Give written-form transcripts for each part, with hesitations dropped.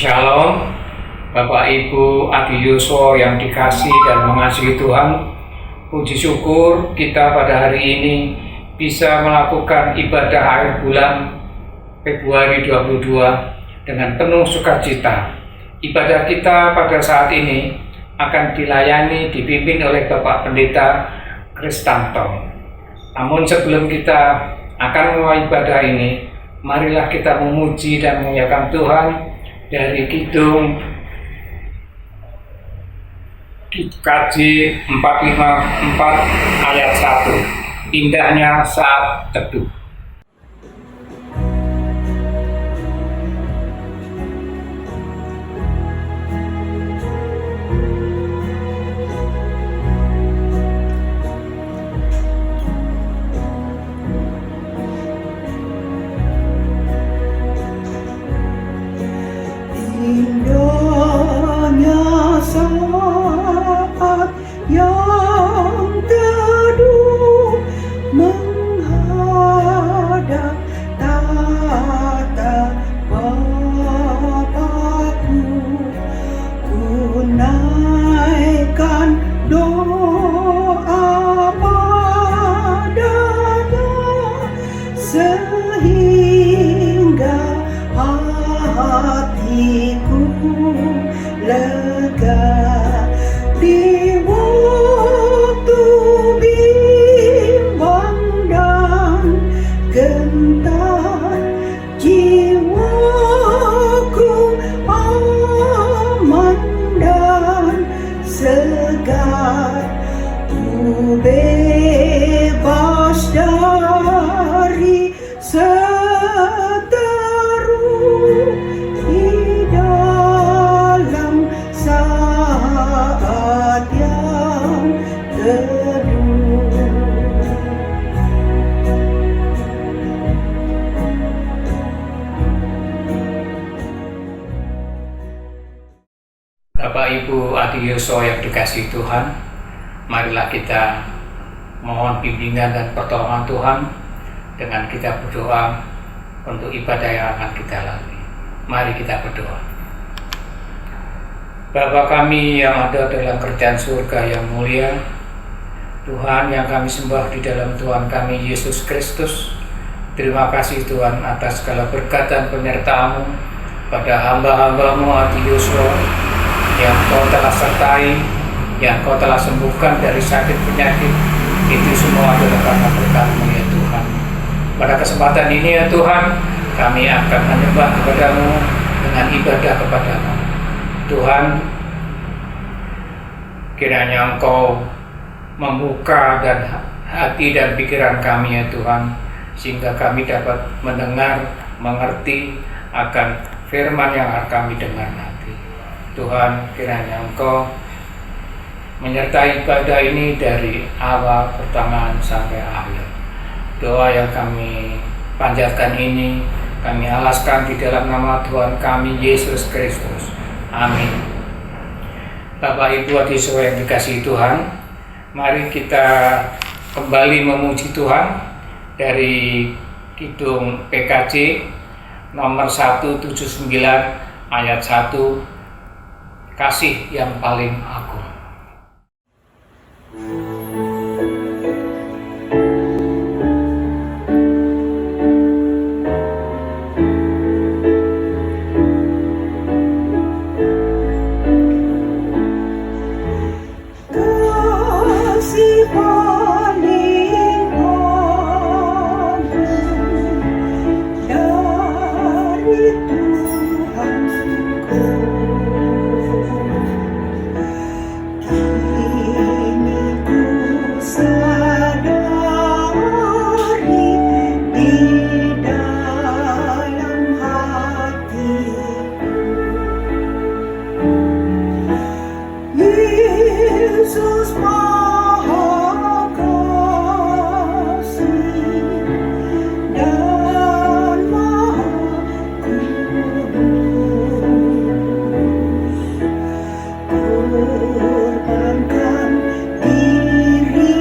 Shalom, Bapak Ibu Adiyoso yang dikasih dan mengasihi Tuhan. Puji syukur kita pada hari ini bisa melakukan ibadah akhir bulan Februari 22 dengan penuh sukacita. Ibadah kita pada saat ini akan dilayani, dipimpin oleh Bapak Pendeta Kristanto. Namun sebelum kita akan memulai ibadah ini, marilah kita memuji dan memuliakan Tuhan dari Kidung KJ 454 ayat 1. Indahnya saat teduh. Indahnya saat yang teduh menghadap tata Bapa-Ku, ku naikkan doa padanya sehingga hatiku lega di waktu bimbang dan gentar. Jiwaku aman dan segar, ku bebas dari seteru di dalam saat yang teduh. Bapak Ibu Adiyoso yang dikasihi Tuhan, marilah kita mohon bimbingan dan pertolongan Tuhan dengan kita berdoa untuk ibadah yang akan kita lalui. Mari kita berdoa. Bapa kami yang ada dalam kerajaan surga yang mulia, Tuhan yang kami sembah di dalam Tuhan kami Yesus Kristus, terima kasih Tuhan atas segala berkat dan penyertaan-Mu pada hamba-hamba-Mu Adiyoso yang Kau telah sertai, yang Kau telah sembuhkan dari sakit penyakit. Itu semua adalah karena berkat-Mu ya Tuhan. Pada kesempatan ini ya Tuhan, kami akan menyembah kepada-Mu dengan ibadah kepada-Mu. Tuhan, kiranya Engkau membuka dan hati dan pikiran kami ya Tuhan, sehingga kami dapat mendengar, mengerti akan firman yang akan kami dengar nanti. Tuhan, kiranya Engkau menyertai ibadah ini dari awal pertengahan sampai akhir. Doa yang kami panjatkan ini kami alaskan di dalam nama Tuhan kami Yesus Kristus. Amin. Bapak Ibu Adiswa yang dikasihi Tuhan, mari kita kembali memuji Tuhan dari Kidung PKJ nomor 179 ayat 1, kasih yang paling agung. Kasih paling agung dari Tuhanku, kini ku sadari di dalam hatiku, Yesus Maha Kasih dan Maha Kudus, korbankan dirinya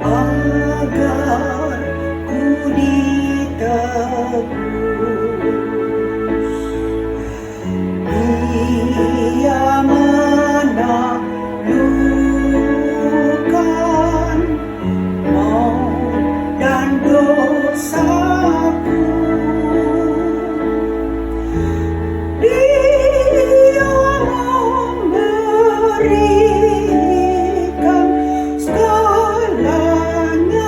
agar ku ditebus. Dia menaklukkan maut dan dosaku. Dia memberikan segalanya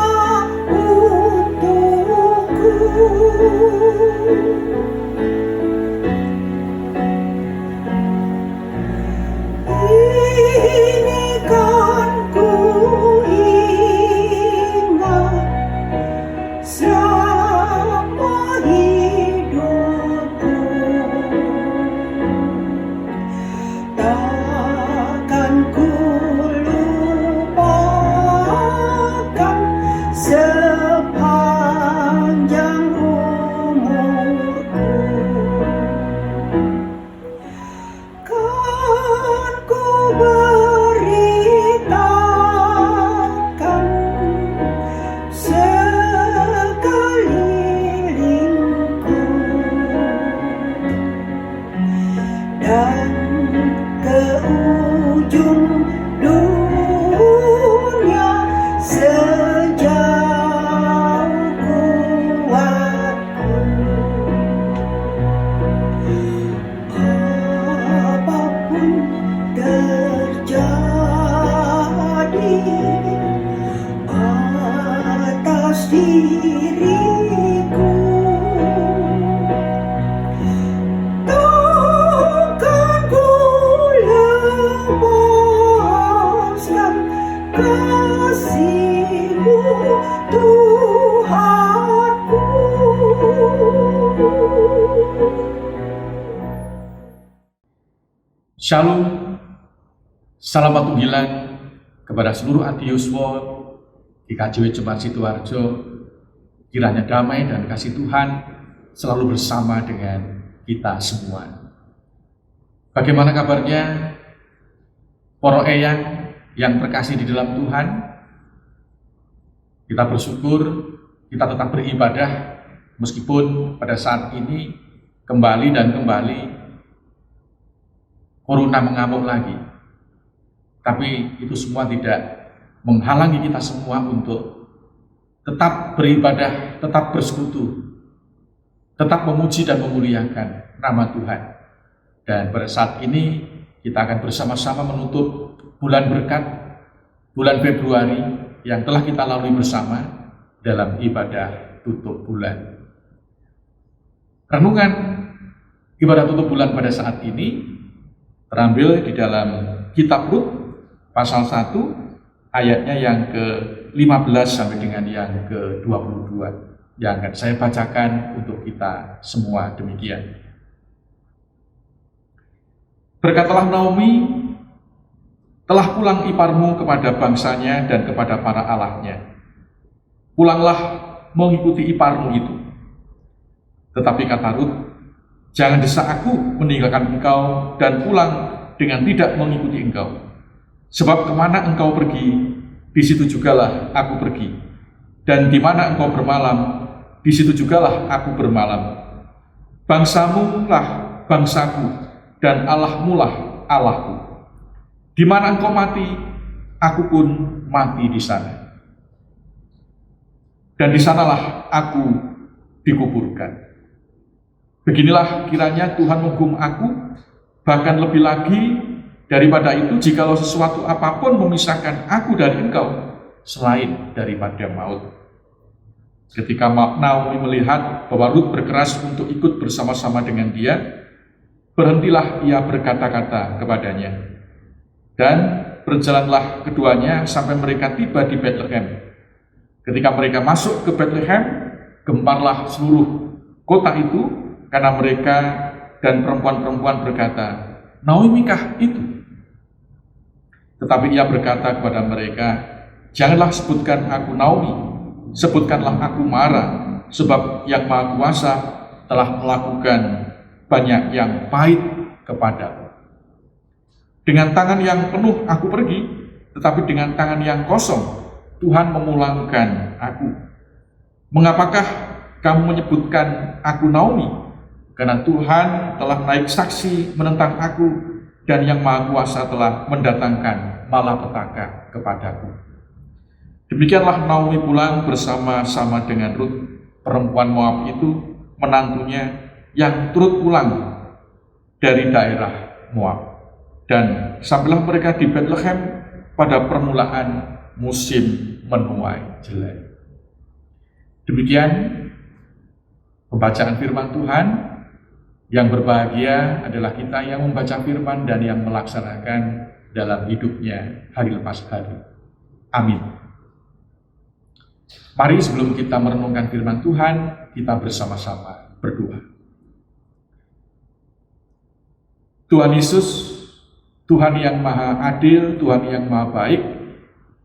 untukku. Ini kan ku ingat selama hidupku, takkan ku lupakan sepanjang umurku. Kan ku beritakan sekelilingku, dan ke ujung dunia sejauh kuatku. Apapun terjadi atas diriku, takkan ku lepaskan kasih-Mu, Tuhanku. Shalom, salam panggilan kepada seluruh Adiyuswa di KJW Jemaat Sidoarjo. Kiranya damai dan kasih Tuhan selalu bersama dengan kita semua. Bagaimana kabarnya para eyang yang terkasih di dalam Tuhan? Kita bersyukur kita tetap beribadah meskipun pada saat ini kembali Corona mengamuk lagi. Tapi itu semua tidak menghalangi kita semua untuk tetap beribadah, tetap bersekutu, tetap memuji dan memuliakan nama Tuhan. Dan pada saat ini kita akan bersama-sama menutup bulan berkat, bulan Februari yang telah kita lalui bersama dalam ibadah tutup bulan. Renungan ibadah tutup bulan pada saat ini terambil di dalam Kitab Rut pasal 1 ayatnya yang ke-15 sampai dengan yang ke-22 yang akan saya bacakan untuk kita semua demikian. Berkatalah Naomi, telah pulang iparmu kepada bangsanya dan kepada para allahnya. Pulanglah mengikuti iparmu itu. Tetapi kata Rut, jangan desak aku meninggalkan engkau dan pulang dengan tidak mengikuti engkau. Sebab kemana engkau pergi, di situ jugalah aku pergi. Dan di mana engkau bermalam, di situ jugalah aku bermalam. Bangsamu lah bangsaku, dan Allahmu lah Allahku. Di mana engkau mati, aku pun mati di sana. Dan di sanalah aku dikuburkan. Beginilah kiranya Tuhan menghukum aku, bahkan lebih lagi daripada itu, jikalau sesuatu apapun memisahkan aku dari engkau, selain daripada maut. Ketika Naomi melihat bahwa Rut berkeras untuk ikut bersama-sama dengan dia, berhentilah ia berkata-kata kepadanya. Dan berjalanlah keduanya sampai mereka tiba di Bethlehem. Ketika mereka masuk ke Bethlehem, gemparlah seluruh kota itu, karena mereka dan perempuan-perempuan berkata, Naomi-kah itu? Tetapi ia berkata kepada mereka, janganlah sebutkan aku Naomi, sebutkanlah aku Mara, sebab Yang Maha Kuasa telah melakukan banyak yang pahit kepadaku. Dengan tangan yang penuh aku pergi, tetapi dengan tangan yang kosong Tuhan memulangkan aku. Mengapakah kamu menyebutkan aku Naomi? Karena Tuhan telah naik saksi menentang aku, dan Yang Maha Kuasa telah mendatangkan malapetaka kepadaku. Demikianlah Naomi pulang bersama-sama dengan Rut, perempuan Moab itu, menantunya, yang turut pulang dari daerah Moab. Dan sampailah mereka di Bethlehem pada permulaan musim menuai jelai. Demikian pembacaan firman Tuhan. Yang berbahagia adalah kita yang membaca firman dan yang melaksanakan dalam hidupnya hari lepas hari. Amin. Mari sebelum kita merenungkan firman Tuhan, kita bersama-sama berdoa. Tuhan Yesus, Tuhan yang maha adil, Tuhan yang maha baik,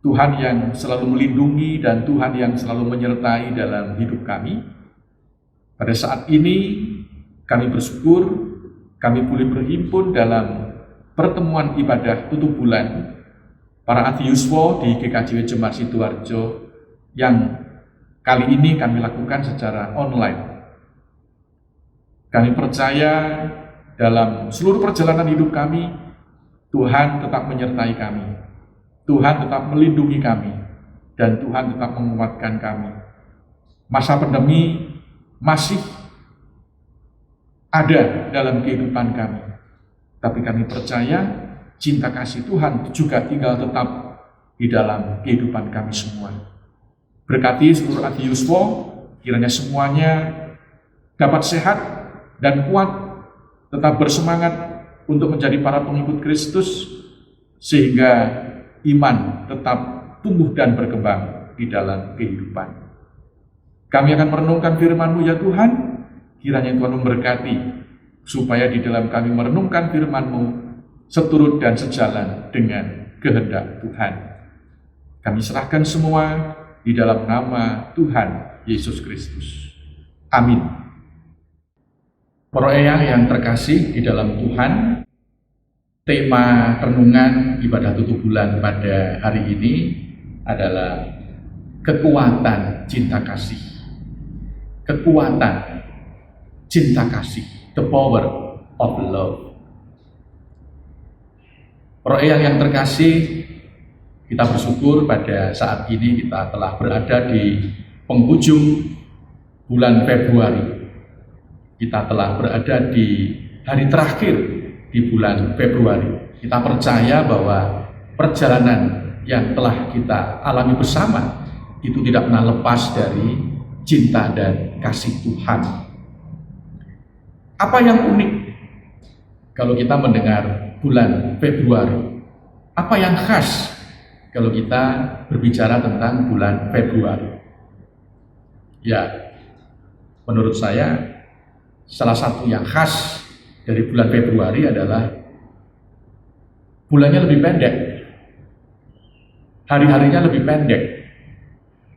Tuhan yang selalu melindungi dan Tuhan yang selalu menyertai dalam hidup kami. Pada saat ini kami bersyukur kami boleh berhimpun dalam pertemuan ibadah tutup bulan para Adiyuswa di GKJW Jemaat Sidoarjo yang kali ini kami lakukan secara online. Kami percaya dalam seluruh perjalanan hidup kami, Tuhan tetap menyertai kami, Tuhan tetap melindungi kami, dan Tuhan tetap menguatkan kami. Masa pandemi masih ada dalam kehidupan kami, tapi kami percaya cinta kasih Tuhan juga tinggal tetap di dalam kehidupan kami semua. Berkati seluruh Adiyuswa, kiranya semuanya dapat sehat dan kuat, tetap bersemangat untuk menjadi para pengikut Kristus, sehingga iman tetap tumbuh dan berkembang di dalam kehidupan. Kami akan merenungkan firman-Mu ya Tuhan. Kiranya Tuhan memberkati, supaya di dalam kami merenungkan firman-Mu seturut dan sejalan dengan kehendak Tuhan. Kami serahkan semua di dalam nama Tuhan Yesus Kristus. Amin. Para eyang yang terkasih di dalam Tuhan, tema renungan ibadah tutup bulan pada hari ini adalah kekuatan cinta kasih. Kekuatan cinta kasih, the power of love. Para eyang yang terkasih, kita bersyukur pada saat ini kita telah berada di penghujung bulan Februari. Kita telah berada di hari terakhir di bulan Februari. Kita percaya bahwa perjalanan yang telah kita alami bersama itu tidak pernah lepas dari cinta dan kasih Tuhan. Apa yang unik kalau kita mendengar bulan Februari? Apa yang khas kalau kita berbicara tentang bulan Februari? Ya, menurut saya salah satu yang khas dari bulan Februari adalah bulannya lebih pendek, hari-harinya lebih pendek,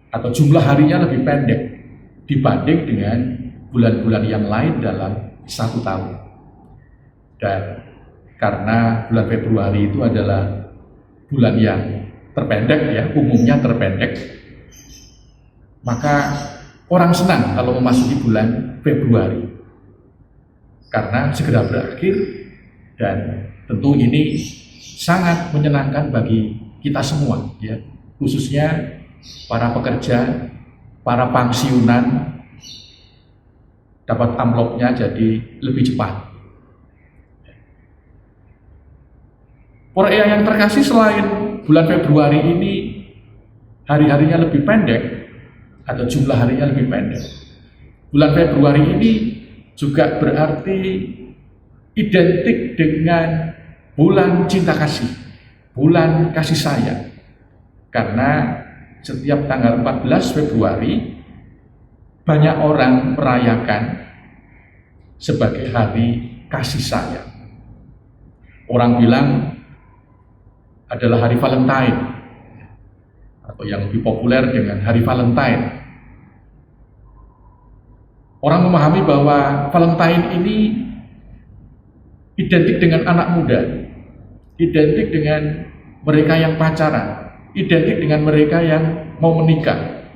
atau jumlah harinya lebih pendek dibanding dengan bulan-bulan yang lain dalam satu tahun. Dan karena bulan Februari itu adalah bulan yang terpendek, ya, umumnya terpendek, maka orang senang kalau memasuki bulan Februari karena segera berakhir, dan tentu ini sangat menyenangkan bagi kita semua, ya, khususnya para pekerja, para pensiunan, dapat amplopnya jadi lebih cepat. Para yang terkasih, selain bulan Februari ini hari-harinya lebih pendek atau jumlah harinya lebih pendek, bulan Februari ini juga berarti identik dengan bulan cinta kasih, bulan kasih sayang. Karena setiap tanggal 14 Februari banyak orang merayakan sebagai hari kasih sayang. Orang bilang adalah hari Valentine, atau yang lebih populer dengan hari Valentine. Orang memahami bahwa Valentine ini identik dengan anak muda, identik dengan mereka yang pacaran, identik dengan mereka yang mau menikah.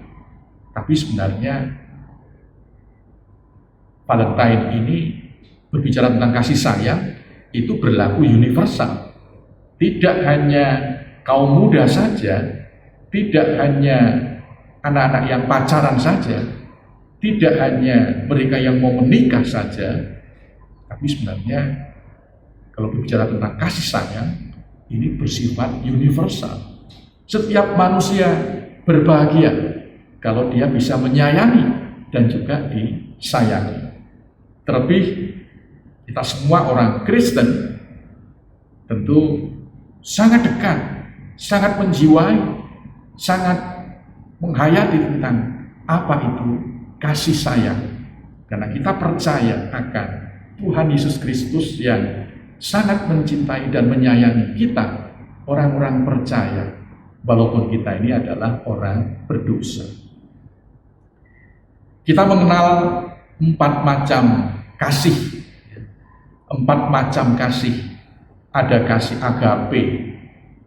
Tapi sebenarnya Valentine ini berbicara tentang kasih sayang, itu berlaku universal. Tidak hanya kaum muda saja, tidak hanya anak-anak yang pacaran saja, tidak hanya mereka yang mau menikah saja, tapi sebenarnya kalau berbicara tentang kasih sayang, ini bersifat universal. Setiap manusia berbahagia kalau dia bisa menyayangi dan juga disayangi. Terlebih kita semua orang Kristen tentu sangat dekat, sangat menjiwai, sangat menghayati tentang apa itu kasih sayang. Karena kita percaya akan Tuhan Yesus Kristus yang sangat mencintai dan menyayangi kita, orang-orang percaya, walaupun kita ini adalah orang berdosa. Kita mengenal 4 macam kasih. 4 macam kasih. Ada kasih agape,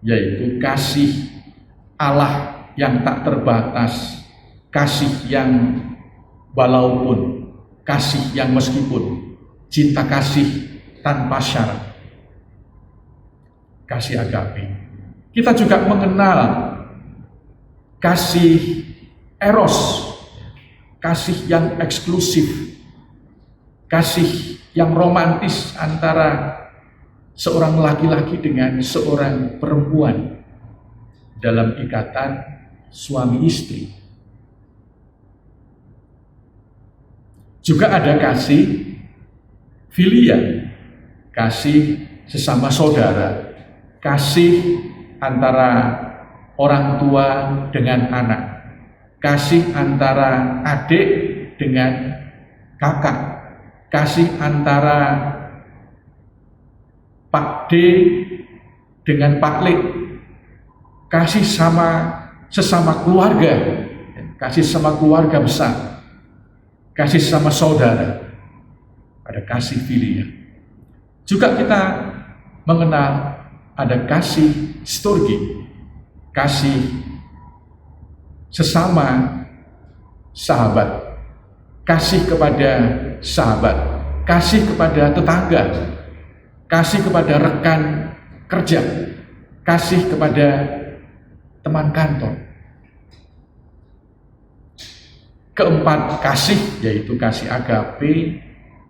yaitu kasih Allah yang tak terbatas, kasih yang walaupun, kasih yang meskipun, cinta kasih tanpa syarat, kasih agape. Kita juga mengenal kasih eros, kasih yang eksklusif, kasih yang romantis antara seorang laki-laki dengan seorang perempuan dalam ikatan suami istri. Juga ada kasih filia, kasih sesama saudara, kasih antara orang tua dengan anak, kasih antara adik dengan kakak, kasih antara Pak D dengan Pak L, kasih sesama keluarga, kasih sama keluarga besar, kasih sama saudara, ada kasih filia. Juga kita mengenal ada kasih storge, kasih sesama sahabat, kasih kepada sahabat, kasih kepada tetangga, kasih kepada rekan kerja, kasih kepada teman kantor. Keempat kasih, yaitu kasih agape,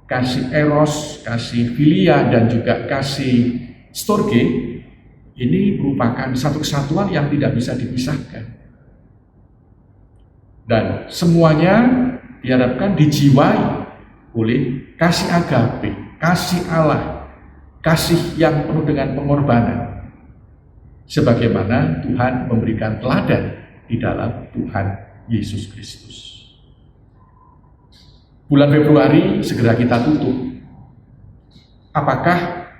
kasih eros, kasih filia, dan juga kasih storge, ini merupakan satu kesatuan yang tidak bisa dipisahkan. Dan semuanya diharapkan dijiwai oleh kasih agape, kasih Allah, kasih yang penuh dengan pengorbanan. Sebagaimana Tuhan memberikan teladan di dalam Tuhan Yesus Kristus. Bulan Februari segera kita tutup. Apakah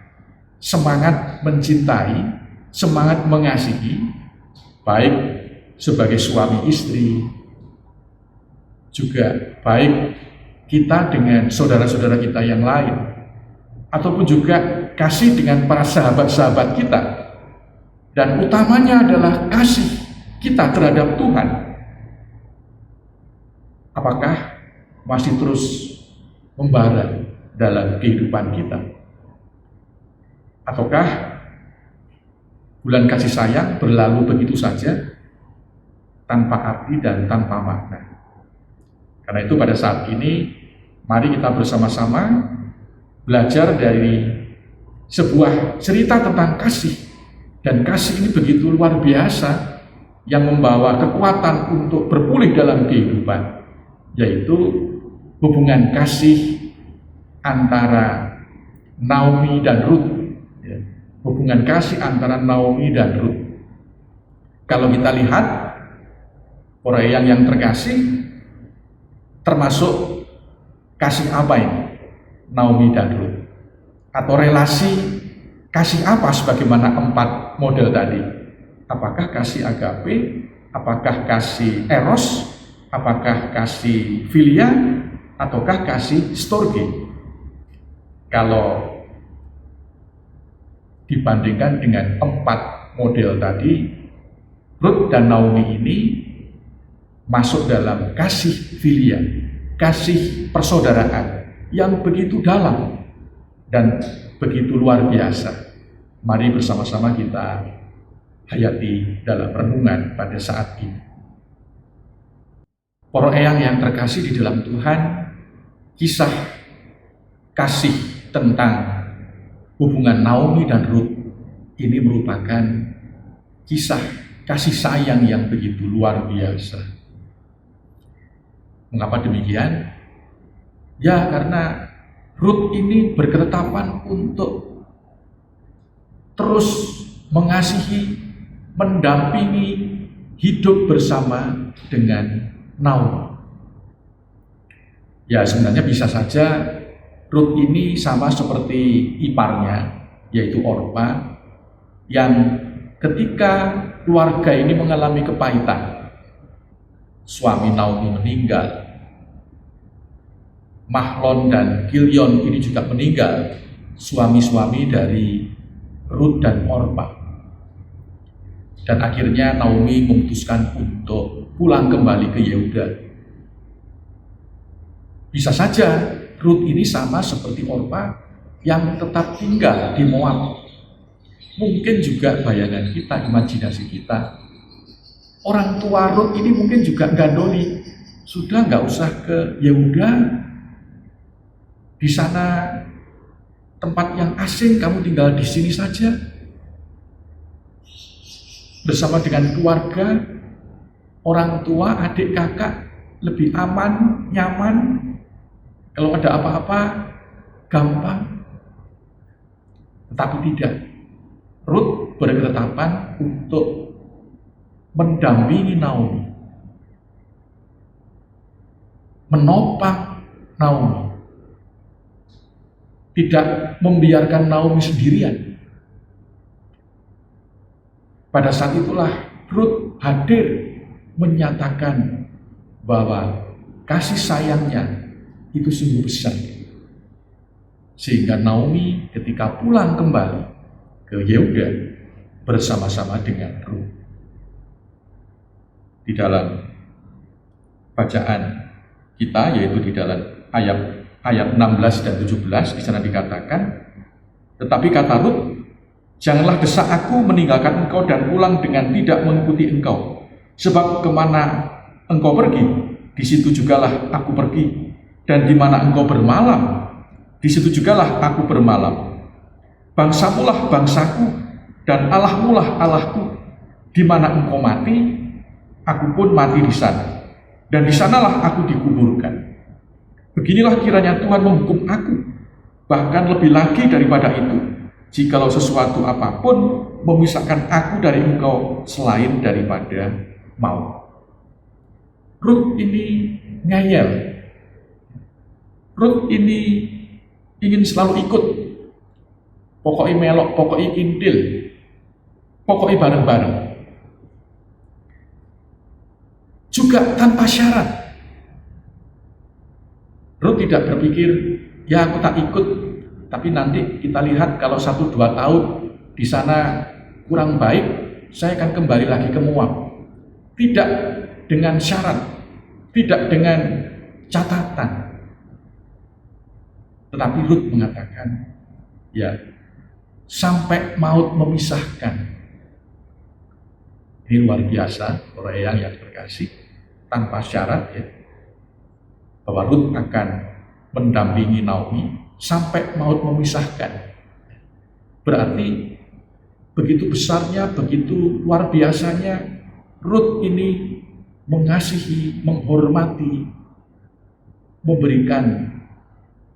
semangat mencintai, semangat mengasihi, baik sebagai suami istri, juga baik kita dengan saudara-saudara kita yang lain, ataupun juga kasih dengan para sahabat-sahabat kita, dan utamanya adalah kasih kita terhadap Tuhan. Apakah masih terus membara dalam kehidupan kita? Ataukah bulan kasih sayang berlalu begitu saja tanpa arti dan tanpa makna? Karena itu pada saat ini mari kita bersama-sama belajar dari sebuah cerita tentang kasih. Dan kasih ini begitu luar biasa yang membawa kekuatan untuk berpulih dalam kehidupan, yaitu hubungan kasih antara Naomi dan Ruth. Hubungan kasih antara Naomi dan Ruth. Kalau kita lihat para yang terkasih, termasuk kasih apa ini? Naomi dan Ruth. Atau relasi kasih apa sebagaimana 4 model tadi? Apakah kasih agape? Apakah kasih eros? Apakah kasih filia? Ataukah kasih storge? Kalau dibandingkan dengan 4 model tadi, Ruth dan Naomi ini masuk dalam kasih filia, kasih persaudaraan yang begitu dalam dan begitu luar biasa. Mari bersama-sama kita hayati dalam renungan pada saat ini. Para eyang yang terkasih di dalam Tuhan, kisah kasih tentang hubungan Naomi dan Ruth ini merupakan kisah kasih sayang yang begitu luar biasa. Mengapa demikian? Ya, karena Ruth ini berketetapan untuk terus mengasihi, mendampingi, hidup bersama dengan Naomi. Ya, sebenarnya bisa saja Ruth ini sama seperti iparnya, yaitu Orpa, yang ketika keluarga ini mengalami kepahitan, suami Naomi meninggal, Mahlon dan Kilion ini juga meninggal, suami-suami dari Ruth dan Orpa. Dan akhirnya Naomi memutuskan untuk pulang kembali ke Yehuda. Bisa saja Ruth ini sama seperti Orpa yang tetap tinggal di Moab. Mungkin juga bayangan kita, imajinasi kita, orang tua Ruth ini mungkin juga gandoli, sudah nggak usah ke Yehuda, di sana tempat yang asing, kamu tinggal di sini saja bersama dengan keluarga, orang tua, adik, kakak, lebih aman, nyaman. Kalau ada apa-apa gampang. Tetapi tidak. Ruth berketetapan untuk mendampingi Naomi, menopang Naomi, tidak membiarkan Naomi sendirian. Pada saat itulah Ruth hadir menyatakan bahwa kasih sayangnya itu sungguh besar. Sehingga Naomi ketika pulang kembali ke Yehuda bersama-sama dengan Ruth. Di dalam bacaan kita, yaitu di dalam ayat 16 dan 17, di sana dikatakan, tetapi kata Ruth, janganlah desak aku meninggalkan engkau dan pulang dengan tidak mengikuti engkau. Sebab kemana engkau pergi, di situ jugalah aku pergi. Dan di mana engkau bermalam, di situ jugalah aku bermalam. Bangsamulah bangsaku, dan Allahmulah Allahku. Di mana engkau mati, aku pun mati di sana. Dan di sanalah aku dikuburkan. Beginilah kiranya Tuhan menghukum aku, bahkan lebih lagi daripada itu, jikalau sesuatu apapun memisahkan aku dari engkau selain daripada maut. Ruth ini ngeyel. Ruth ini ingin selalu ikut pokoknya melok, pokoknya kintil, pokoknya bareng-bareng. Juga tanpa syarat. Ruth tidak berpikir, ya aku tak ikut, tapi nanti kita lihat kalau 1-2 tahun di sana kurang baik, saya akan kembali lagi ke Moab. Tidak dengan syarat, tidak dengan catatan. Tetapi Ruth mengatakan, ya, sampai maut memisahkan. Ini luar biasa, orang yang terkasih. Tanpa syarat, ya, bahwa Ruth akan mendampingi Naomi sampai maut memisahkan. Berarti begitu besarnya, begitu luar biasanya Ruth ini mengasihi, menghormati, memberikan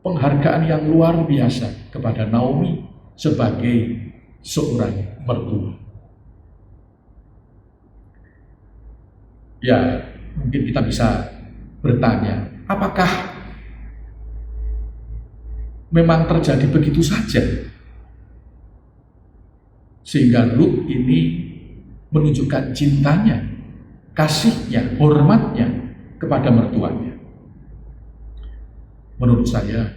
penghargaan yang luar biasa kepada Naomi sebagai seorang mertua. Ya, mungkin kita bisa bertanya, apakah memang terjadi begitu saja? Sehingga Ruth ini menunjukkan cintanya, kasihnya, hormatnya kepada mertuanya. Menurut saya,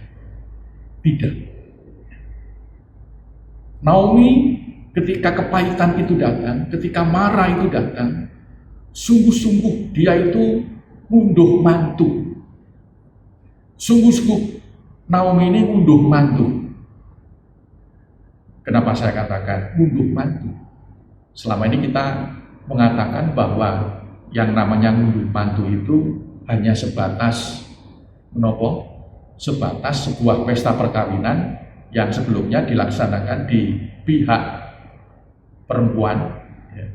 tidak. Naomi ketika kepahitan itu datang, ketika marah itu datang, sungguh-sungguh dia itu ngunduh mantu. Sungguh-sungguh Naomi ini ngunduh mantu. Kenapa saya katakan ngunduh mantu? Selama ini kita mengatakan bahwa yang namanya ngunduh mantu itu hanya sebatas menopo, sebatas sebuah pesta perkawinan yang sebelumnya dilaksanakan di pihak perempuan, ya.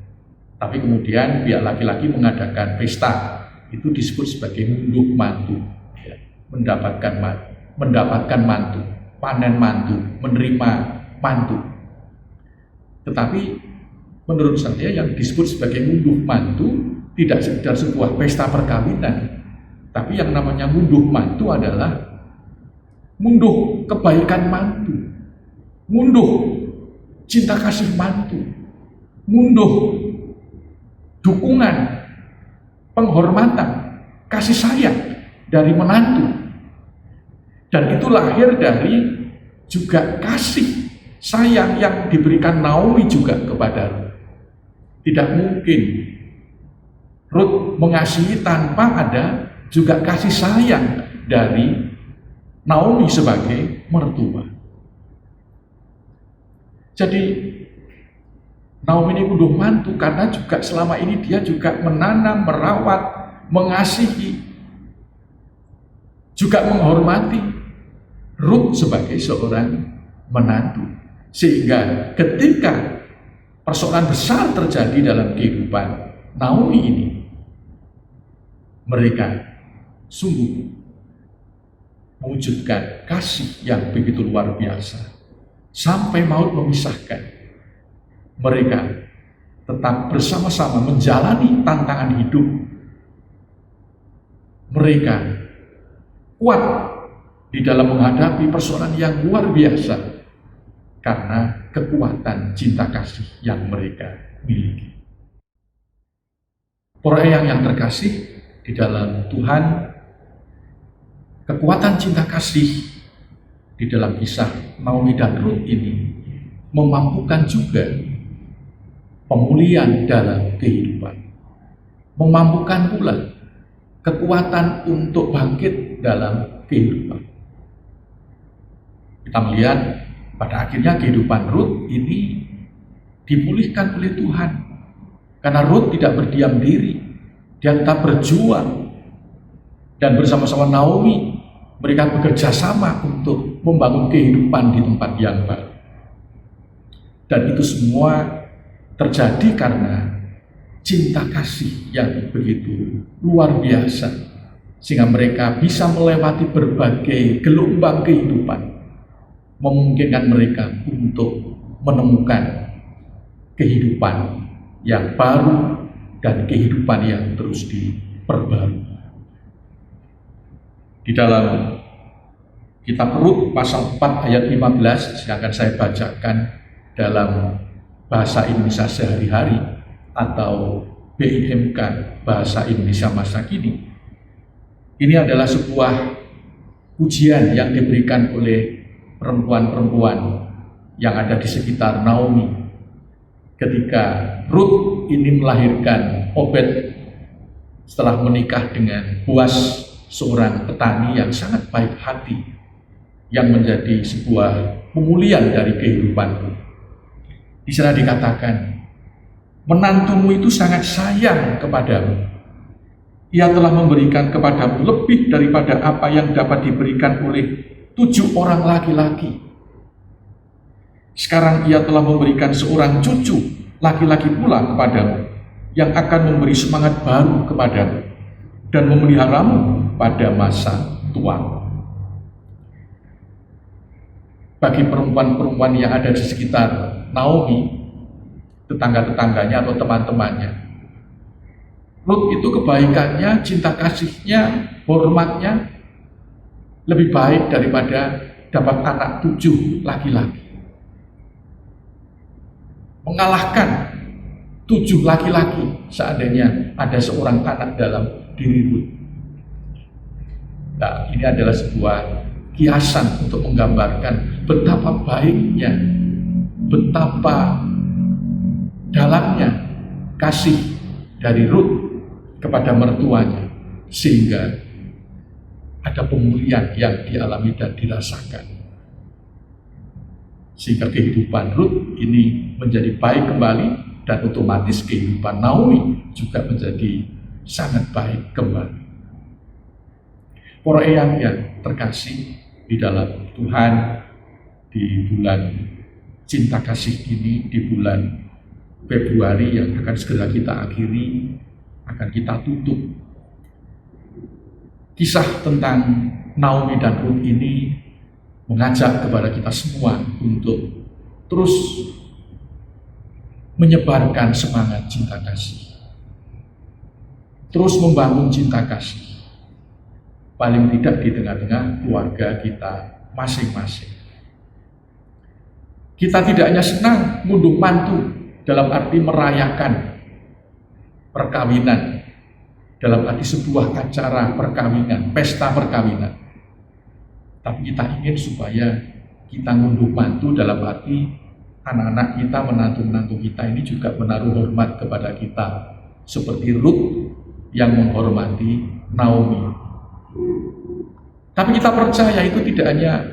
Tapi kemudian pihak laki-laki mengadakan pesta, itu disebut sebagai ngunduh mantu, ya. Mendapatkan mantu, panen mantu, menerima mantu. Tetapi menurut saya yang disebut sebagai ngunduh mantu tidak sekedar sebuah pesta perkawinan, tapi yang namanya ngunduh mantu adalah ngunduh kebaikan mantu, ngunduh cinta kasih mantu, ngunduh dukungan, penghormatan, kasih sayang dari menantu. Dan itu lahir dari juga kasih sayang yang diberikan Naomi juga kepada Ruth. Tidak mungkin Ruth mengasihi tanpa ada juga kasih sayang dari Naomi sebagai mertua. Jadi Naomi ini ngunduh mantu karena juga selama ini dia juga menanam, merawat, mengasihi, juga menghormati Ruth sebagai seorang menantu. Sehingga ketika persoalan besar terjadi dalam kehidupan Naomi ini, mereka sungguh mewujudkan kasih yang begitu luar biasa. Sampai maut memisahkan, mereka tetap bersama-sama menjalani tantangan hidup. Mereka kuat di dalam menghadapi persoalan yang luar biasa karena kekuatan cinta kasih yang mereka miliki. Para eyang yang terkasih di dalam Tuhan, kekuatan cinta kasih di dalam kisah Naomi dan Ruth ini memampukan juga pemulihan dalam kehidupan. Memampukan pula kekuatan untuk bangkit dalam kehidupan. Kita melihat pada akhirnya kehidupan Ruth ini dipulihkan oleh Tuhan. Karena Ruth tidak berdiam diri, dia tetap berjuang. Dan bersama-sama Naomi, mereka bekerja sama untuk membangun kehidupan di tempat yang baru. Dan itu semua terjadi karena cinta kasih yang begitu luar biasa. Sehingga mereka bisa melewati berbagai gelombang kehidupan, memungkinkan mereka untuk menemukan kehidupan yang baru dan kehidupan yang terus diperbarui. Di dalam Kitab Rut pasal 4 ayat 15 yang akan saya bacakan dalam bahasa Indonesia sehari-hari atau BIMK bahasa Indonesia masa kini. Ini adalah sebuah pujian yang diberikan oleh perempuan-perempuan yang ada di sekitar Naomi ketika Rut ini melahirkan Obed setelah menikah dengan Boaz, seorang petani yang sangat baik hati, yang menjadi sebuah pemulihan dari kehidupan Rut. Di sana dikatakan, menantumu itu sangat sayang kepadamu. Ia telah memberikan kepadamu lebih daripada apa yang dapat diberikan oleh 7 orang laki-laki. Sekarang ia telah memberikan seorang cucu laki-laki pula kepadamu, yang akan memberi semangat baru kepadamu dan memeliharamu pada masa tua. Bagi perempuan-perempuan yang ada di sekitar Naomi, tetangga-tetangganya atau teman-temannya, Rut itu kebaikannya, cinta kasihnya, hormatnya lebih baik daripada dapat anak 7 laki-laki. Mengalahkan 7 laki-laki seandainya ada seorang anak dalam diri Rut. Nah, ini adalah sebuah kiasan untuk menggambarkan betapa baiknya, betapa dalamnya kasih dari Rut kepada mertuanya, sehingga ada pemulihan yang dialami dan dirasakan. Sehingga kehidupan Rut ini menjadi baik kembali, dan otomatis kehidupan Naomi juga menjadi sangat baik kembali. Para eyang yang terkasih di dalam Tuhan, di bulan cinta kasih ini, di bulan Februari yang akan segera kita akhiri, akan kita tutup. Kisah tentang Naomi dan Rut ini mengajak kepada kita semua untuk terus menyebarkan semangat cinta kasih, terus membangun cinta kasih, paling tidak di tengah-tengah keluarga kita masing-masing. Kita tidak hanya senang ngunduh mantu dalam arti merayakan perkawinan, dalam arti sebuah acara perkawinan, pesta perkawinan, tapi kita ingin supaya kita ngunduh mantu dalam arti anak-anak kita, menantu-menantu kita ini juga menaruh hormat kepada kita, seperti Rut yang menghormati Naomi. Tapi kita percaya itu tidak hanya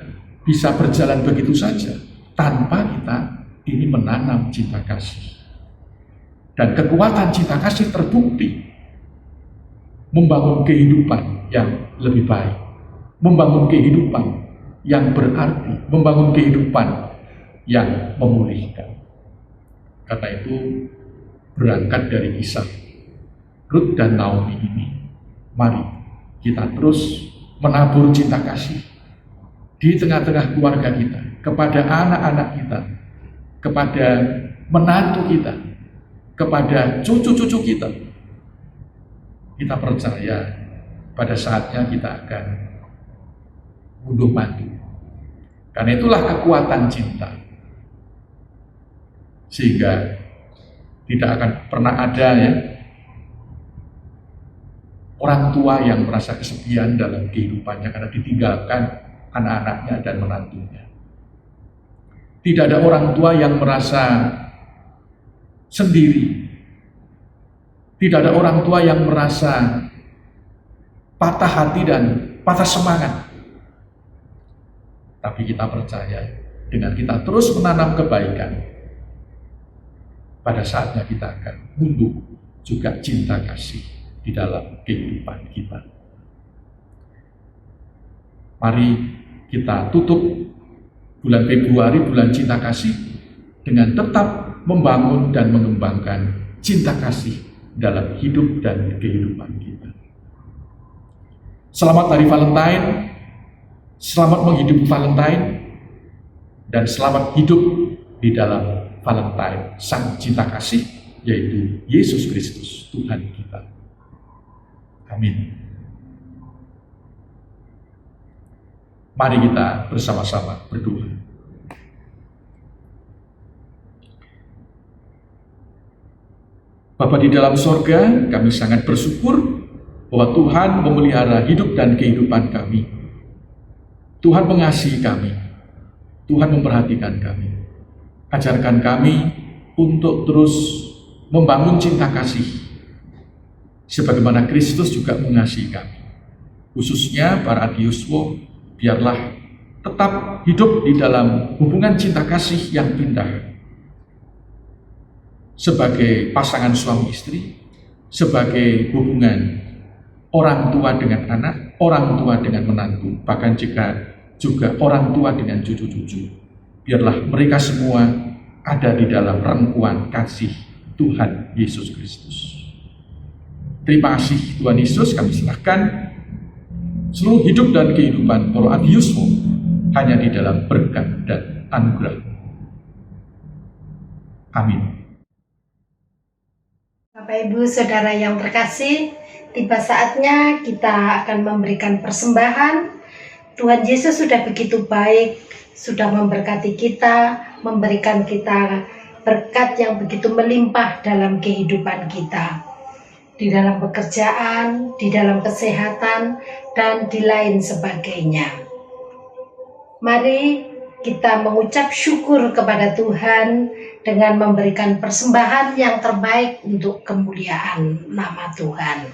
bisa berjalan begitu saja tanpa kita ini menanam cinta kasih. Dan kekuatan cinta kasih terbukti membangun kehidupan yang lebih baik, membangun kehidupan yang berarti, membangun kehidupan yang memulihkan. Karena itu, berangkat dari kisah Rut dan Naomi ini, mari kita terus menabur cinta kasih di tengah-tengah keluarga kita, kepada anak-anak kita, kepada menantu kita, kepada cucu-cucu kita. Kita percaya pada saatnya kita akan ngunduh mantu. Karena itulah kekuatan cinta. Sehingga tidak akan pernah ada orang tua yang merasa kesepian dalam kehidupannya karena ditinggalkan anak-anaknya dan menantunya. Tidak ada orang tua yang merasa sendiri. Tidak ada orang tua yang merasa patah hati dan patah semangat. Tapi kita percaya dengan kita terus menanam kebaikan, pada saatnya kita akan ngunduh juga cinta kasih di dalam kehidupan kita. Mari kita tutup bulan Februari, bulan cinta kasih, dengan tetap membangun dan mengembangkan cinta kasih dalam hidup dan kehidupan kita. Selamat Hari Valentine, selamat menghidupi Valentine, dan selamat hidup di dalam Valentine Sang Cinta Kasih, yaitu Yesus Kristus Tuhan kita. Amin. Mari kita bersama-sama berdoa. Bapa di dalam sorga, kami sangat bersyukur bahwa Tuhan memelihara hidup dan kehidupan kami. Tuhan mengasihi kami. Tuhan memperhatikan kami. Ajarkan kami untuk terus membangun cinta kasih, sebagaimana Kristus juga mengasihi kami. Khususnya para adiyuswo, biarlah tetap hidup di dalam hubungan cinta kasih yang indah. Sebagai pasangan suami istri, sebagai hubungan orang tua dengan anak, orang tua dengan menantu, bahkan juga orang tua dengan cucu-cucu. Biarlah mereka semua ada di dalam rangkuan kasih Tuhan Yesus Kristus. Terima kasih Tuhan Yesus, kami serahkan seluruh hidup dan kehidupan para adiyusmo hanya di dalam berkat dan anugerah. Amin. Bapak Ibu Saudara yang terkasih, tiba saatnya kita akan memberikan persembahan. Tuhan Yesus sudah begitu baik, sudah memberkati kita, memberikan kita berkat yang begitu melimpah dalam kehidupan kita. Di dalam pekerjaan, di dalam kesehatan, dan di lain sebagainya. Mari kita mengucap syukur kepada Tuhan dengan memberikan persembahan yang terbaik untuk kemuliaan nama Tuhan,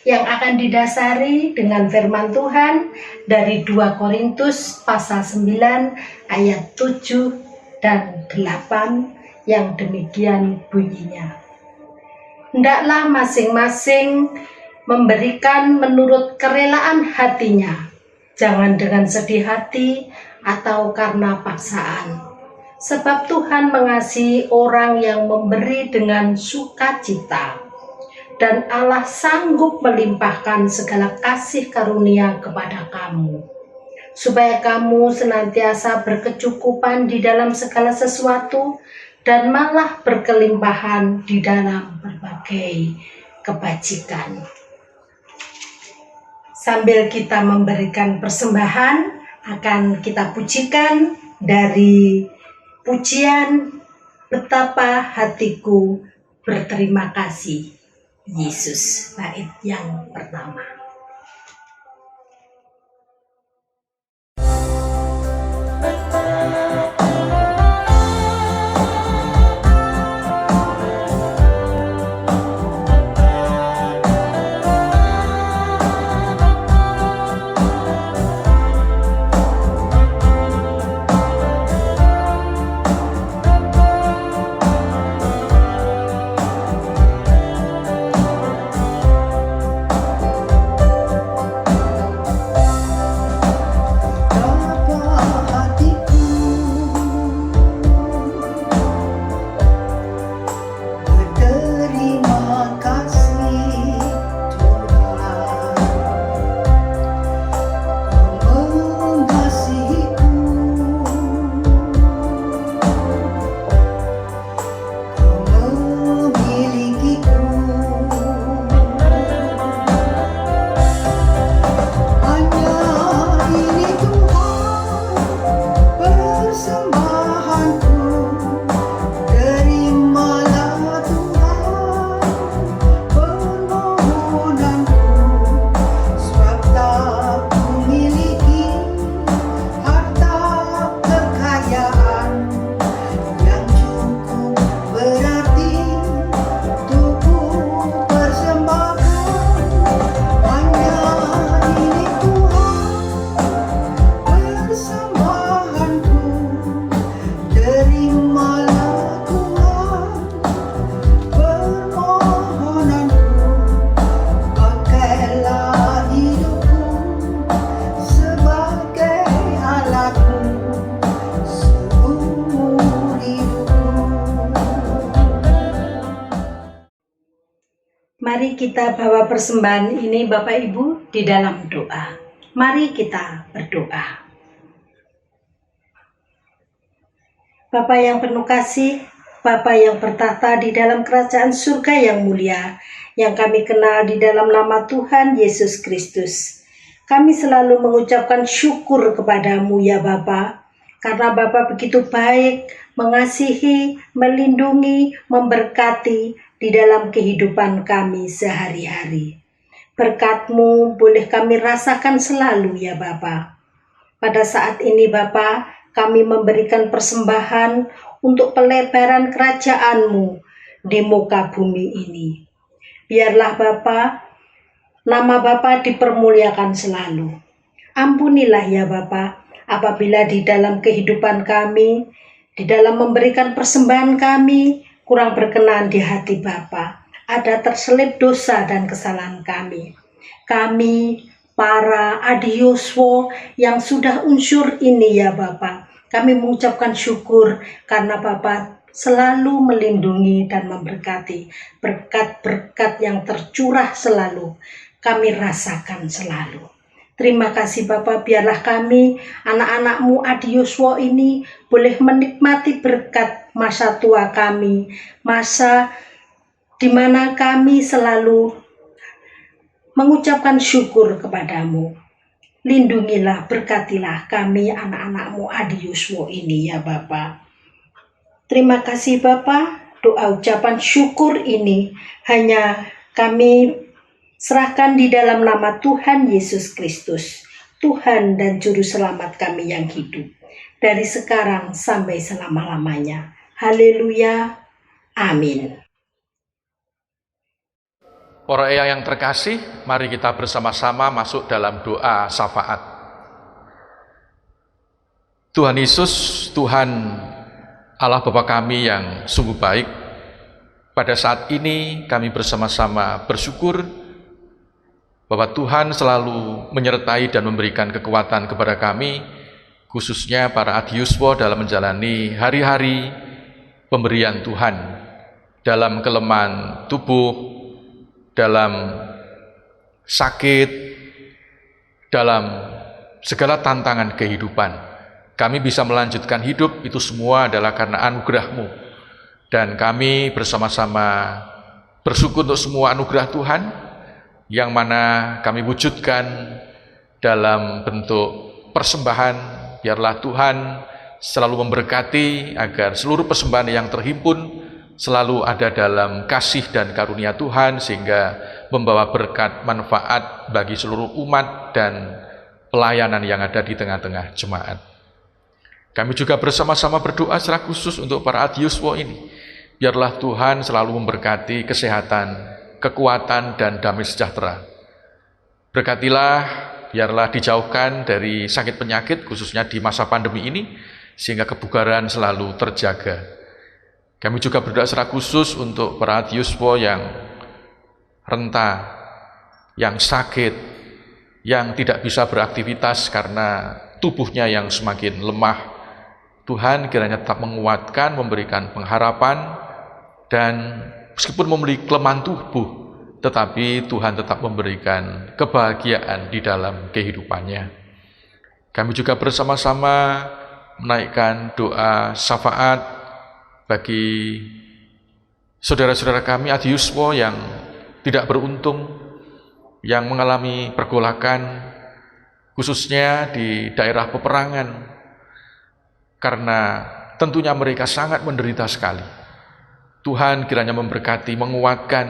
yang akan didasari dengan firman Tuhan dari 2 Korintus pasal 9 ayat 7 dan 8 yang demikian bunyinya. Hendaklah masing-masing memberikan menurut kerelaan hatinya, jangan dengan sedih hati atau karena paksaan. Sebab Tuhan mengasihi orang yang memberi dengan sukacita, dan Allah sanggup melimpahkan segala kasih karunia kepada kamu, supaya kamu senantiasa berkecukupan di dalam segala sesuatu, dan malah berkelimpahan di dalam berbagai kebajikan. Sambil kita memberikan persembahan, akan kita pujikan dari pujian Betapa Hatiku Berterima Kasih Yesus, bait yang pertama. Mari kita bawa persembahan ini Bapak Ibu di dalam doa. Mari kita berdoa. Bapa yang penuh kasih, Bapa yang bertahta di dalam kerajaan surga yang mulia, yang kami kenal di dalam nama Tuhan Yesus Kristus. Kami selalu mengucapkan syukur kepadamu ya Bapa, karena Bapa begitu baik, mengasihi, melindungi, memberkati di dalam kehidupan kami sehari-hari. Berkat-Mu boleh kami rasakan selalu ya Bapa. Pada saat ini Bapa, kami memberikan persembahan untuk pelebaran kerajaan-Mu di muka bumi ini. Biarlah Bapa, nama Bapa dipermuliakan selalu. Ampunilah ya Bapa, apabila di dalam kehidupan kami, di dalam memberikan persembahan kami, kurang berkenan di hati Bapa. Ada terselip dosa dan kesalahan kami. Kami, para adioswo yang sudah unsur ini ya Bapa, kami mengucapkan syukur karena Bapa selalu melindungi dan memberkati. Berkat-berkat yang tercurah selalu kami rasakan selalu. Terima kasih Bapa, biarlah kami anak-anak-Mu adioswo ini boleh menikmati berkat masa tua kami, masa di mana kami selalu mengucapkan syukur kepadamu. Lindungilah, berkatilah kami anak-anak-Mu adioswo ini ya Bapa. Terima kasih Bapa, doa ucapan syukur ini hanya kami serahkan di dalam nama Tuhan Yesus Kristus, Tuhan dan Juru Selamat kami yang hidup, dari sekarang sampai selama-lamanya. Haleluya, amin. Para eyang yang terkasih, mari kita bersama-sama masuk dalam doa syafaat. Tuhan Yesus, Tuhan Allah Bapa kami yang sungguh baik, pada saat ini kami bersama-sama bersyukur bahwa Tuhan selalu menyertai dan memberikan kekuatan kepada kami, khususnya para adioswo dalam menjalani hari-hari pemberian Tuhan, dalam kelemahan tubuh, dalam sakit, dalam segala tantangan kehidupan. Kami bisa melanjutkan hidup, itu semua adalah karena anugerah-Mu. Dan kami bersama-sama bersyukur untuk semua anugerah Tuhan, yang mana kami wujudkan dalam bentuk persembahan. Biarlah Tuhan selalu memberkati agar seluruh persembahan yang terhimpun selalu ada dalam kasih dan karunia Tuhan, sehingga membawa berkat manfaat bagi seluruh umat dan pelayanan yang ada di tengah-tengah jemaat. Kami juga bersama-sama berdoa secara khusus untuk para adioswo ini. Biarlah Tuhan selalu memberkati kesehatan, kekuatan, dan damai sejahtera. Berkatilah, biarlah dijauhkan dari sakit penyakit, khususnya di masa pandemi ini, sehingga kebugaran selalu terjaga. Kami juga berdoa secara khusus untuk para adioswo yang renta, yang sakit, yang tidak bisa beraktivitas karena tubuhnya yang semakin lemah. Tuhan kiranya tetap menguatkan, memberikan pengharapan, dan meskipun memiliki kelemahan tubuh, tetapi Tuhan tetap memberikan kebahagiaan di dalam kehidupannya. Kami juga bersama-sama menaikkan doa syafaat bagi saudara-saudara kami adioswo yang tidak beruntung, yang mengalami pergolakan, khususnya di daerah peperangan, karena tentunya mereka sangat menderita sekali. Tuhan kiranya memberkati, menguatkan,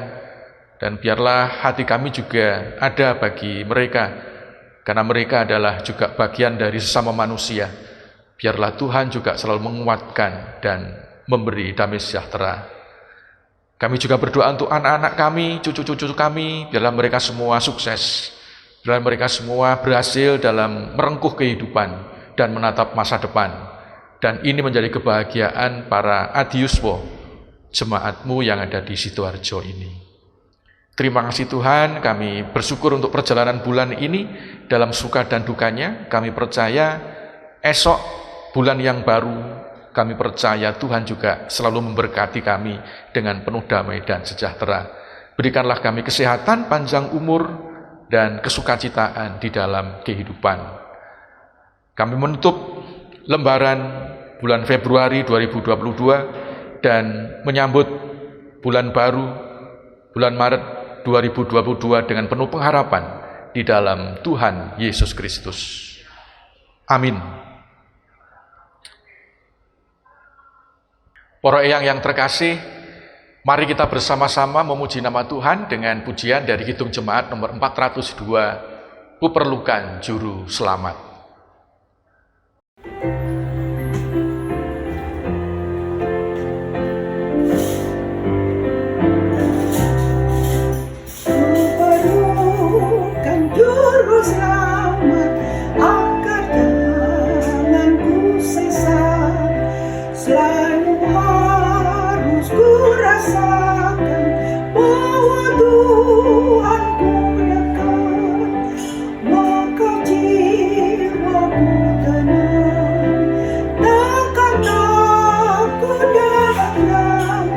dan biarlah hati kami juga ada bagi mereka, karena mereka adalah juga bagian dari sesama manusia. Biarlah Tuhan juga selalu menguatkan dan memberi damai sejahtera. Kami juga berdoa untuk anak-anak kami, cucu-cucu kami, biarlah mereka semua sukses, biarlah mereka semua berhasil dalam merengkuh kehidupan dan menatap masa depan. Dan ini menjadi kebahagiaan para adioswo, jemaat-Mu yang ada di Sidoarjo ini. Terima kasih Tuhan, kami bersyukur untuk perjalanan bulan ini dalam suka dan dukanya. Kami percaya esok bulan yang baru, kami percaya Tuhan juga selalu memberkati kami dengan penuh damai dan sejahtera. Berikanlah kami kesehatan, panjang umur, dan kesukacitaan di dalam kehidupan. Kami menutup lembaran bulan Februari 2022 dan menyambut bulan baru, bulan Maret 2022 dengan penuh pengharapan, di dalam Tuhan Yesus Kristus. Amin. Para eyang yang terkasih, mari kita bersama-sama memuji nama Tuhan dengan pujian dari Kidung Jemaat nomor 402, Ku Perlukan Juru Selamat. Perlukan juru selamat agar janganku sesat. Selalu harus ku rasakan bahwa Tuhanku dekat, maka jiwaku tenang, takkan takut dan geram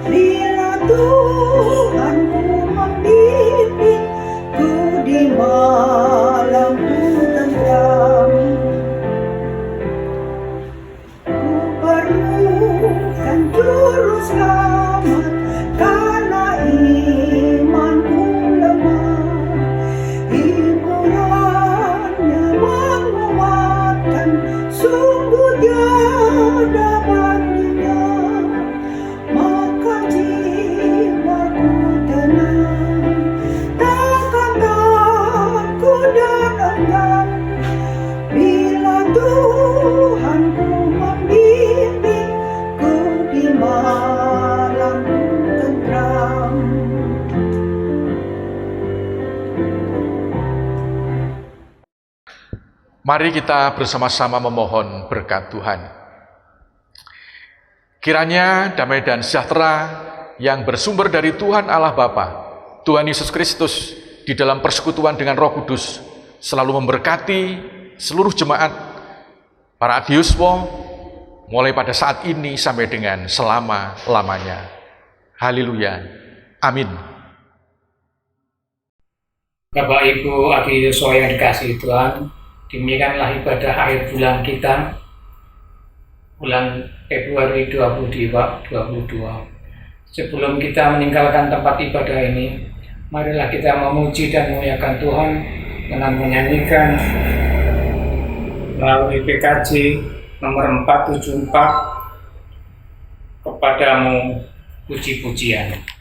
bila Tuhanku membimbing ku di malam tentram. Perlukan juru selamat karena imanku lemah. Hiburannya menguatkan, sungguh tiada bandingnya. Maka jiwaku tenang, takkan takut dan enggan bila Tuhanku membimbing ku di malam tentram. Mari kita bersama-sama memohon berkat Tuhan. Kiranya damai dan sejahtera yang bersumber dari Tuhan Allah Bapa, Tuhan Yesus Kristus di dalam persekutuan dengan Roh Kudus selalu memberkati seluruh jemaat, para adiuswa, mulai pada saat ini sampai dengan selama-lamanya. Haleluya. Amin. Bapak Ibu Adiuswa yang dikasihi Tuhan, demikianlah ibadah akhir bulan kita, bulan Februari 2022. Sebelum kita meninggalkan tempat ibadah ini, marilah kita memuji dan memuliakan Tuhan dengan menyanyikan melalui PKJ nomor 474, Kepadamu puji-pujian.